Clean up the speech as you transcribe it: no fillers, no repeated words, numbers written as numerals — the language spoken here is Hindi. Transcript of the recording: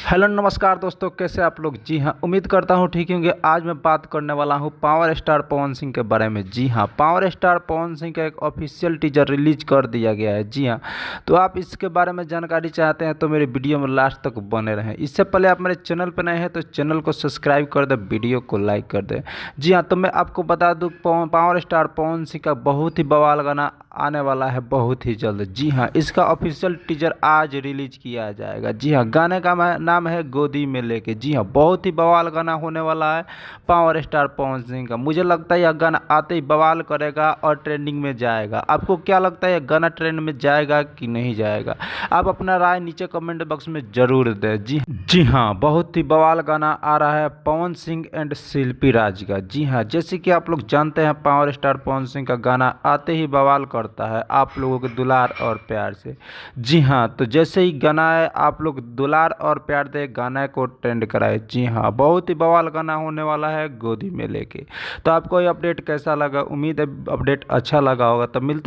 हेलो नमस्कार दोस्तों, कैसे आप लोग। जी हाँ, उम्मीद करता हूँ ठीक होंगे। आज मैं बात करने वाला हूँ पावर स्टार पवन सिंह के बारे में। जी हाँ, पावर स्टार पवन सिंह का एक ऑफिशियल टीजर रिलीज कर दिया गया है। जी हाँ, तो आप इसके बारे में जानकारी चाहते हैं तो मेरे वीडियो में लास्ट तक बने रहें। इससे पहले आप मेरे चैनल पर नए हैं तो चैनल को सब्सक्राइब कर दें, वीडियो को लाइक कर दें। जी हाँ, तो मैं आपको बता दूँ पावर स्टार पवन सिंह का बहुत ही बवाल गाना आने वाला है बहुत ही जल्द। जी हाँ, इसका ऑफिशियल टीजर आज रिलीज किया जाएगा। जी हाँ, गाने का नाम है गोदी में लेके। जी हाँ, बहुत ही बवाल गाना होने वाला है पावर स्टार पवन सिंह का। मुझे लगता है यह गाना आते ही बवाल करेगा और ट्रेंडिंग में जाएगा। आपको क्या लगता है, यह गाना ट्रेंड में जाएगा कि नहीं जाएगा? आप अपना राय नीचे कमेंट बॉक्स में जरूर दें। जी हाँ, बहुत ही बवाल गाना आ रहा है पवन सिंह एंड शिल्पी राज का। जी हाँ, जैसे कि आप लोग जानते हैं पावर स्टार पवन सिंह का गाना आते ही बवाल करता है आप लोगों के दुलार और प्यार से। जी हाँ, तो जैसे ही गाना है आप लोग दुलार और प्यार दे, गाना को ट्रेंड कराए। जी हाँ, बहुत ही बवाल गाना होने वाला है गोदी में लेके। तो आपको ये अपडेट कैसा लगा? उम्मीद है अपडेट अच्छा लगा होगा। तो मिलते हैं।